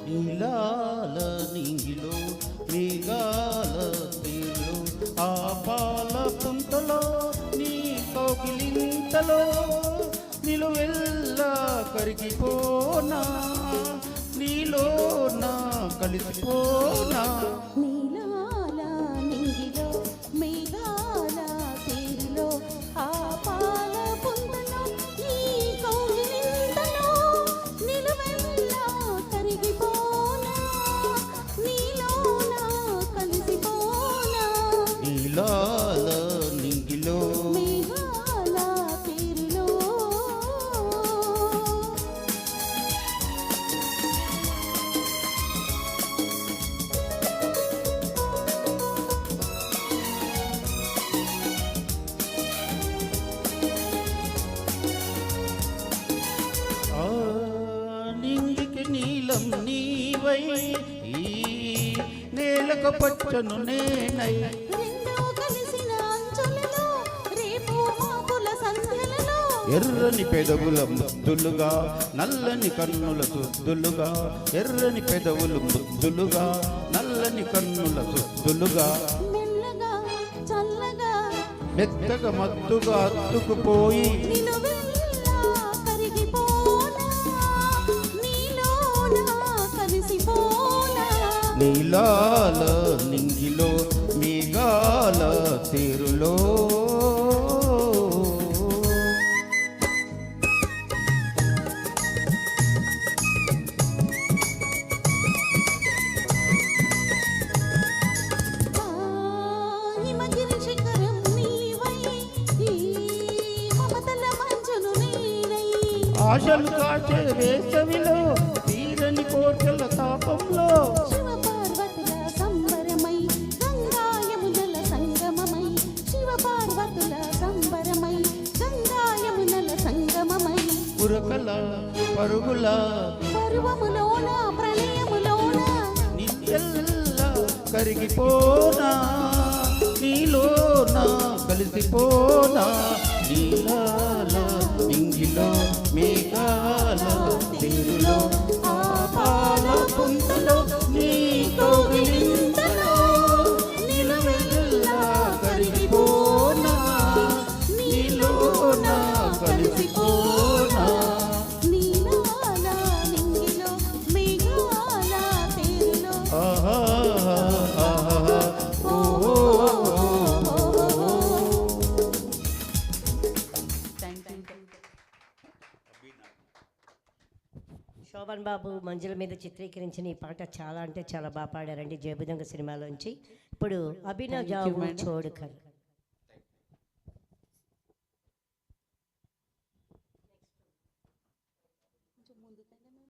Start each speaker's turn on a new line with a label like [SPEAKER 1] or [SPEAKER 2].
[SPEAKER 1] నీలాల నింగిలో మేఘాల తీరులో ఆ పాల పుంతలో నీ కౌగిలింతలో నిలువెల్లా కరిగిపోనా నీలో నా కలిసిపోనా
[SPEAKER 2] నీలాల నింగిలో మేఘాల తీరులో ఆ పాల పుంతలో నీ కౌగిలింతలో నిలువెల్లా కరిగిపోనా నీలో నా కలిసిపోనా
[SPEAKER 1] నీలాల నింగిలో
[SPEAKER 2] మేఘాల తీరులో
[SPEAKER 1] ఆ నింగికి నీలం నీవై ఈ నేలకు పచ్చను నేనై
[SPEAKER 2] రెండో కలిసిన అంచులలో రేపు మాపుల సంధ్యలలో
[SPEAKER 1] ఎర్రని పెదవుల ముద్దులుగా నల్లని కన్నుల సుద్దులుగా ఎర్రని పెదవులు ముద్దులుగా నల్లని కన్నుల సుద్దులుగా
[SPEAKER 2] మెల్లగా చల్లగా
[SPEAKER 1] మెత్తగా మత్తుగా అత్తుకుపోయి
[SPEAKER 2] నిలువెల్లా కరిగిపోనా నీలోన కలిసిపోనా
[SPEAKER 1] నీలాల నింగిలో మేఘాల తీరులో
[SPEAKER 2] హిమగిరి శిఖరం నీవై ఈ మమతల మంచును నేనై
[SPEAKER 1] ఆశలు కాచే వేసవిలో తీరని కోర్కెల తాపంలో
[SPEAKER 2] శివ పార్వతుల సంబరమై గంగాయమునల సంగమమై శివ పార్వతుల సంబరమై గంగాయమునల సంగమమై
[SPEAKER 1] ఉరకల పరుగుల
[SPEAKER 2] పర్వములోన ప్రళయములోన
[SPEAKER 1] నిత్యల్లా కరిగిపోనా నీలోనా కలిసిపోనా నీలాల నింగిలో మేఘాల తీరులో ఆ పాల పుంతలో నీ కౌగిలింతలో నిలువెల్లా కరిగిపోనా నీలోనా కలిసిపోనా
[SPEAKER 2] నీలాల నింగిలో మేఘాల తీరులో
[SPEAKER 1] ఆహా ఆహా ఓ
[SPEAKER 3] శోభన్ బాబు మంజుల మీద చిత్రీకరించిన ఈ పాట చాలా అంటే చాలా బాగా పాడారండి జయబుదంగ సినిమాలోంచి. ఇప్పుడు అభినవ్ జావు చోడుకర్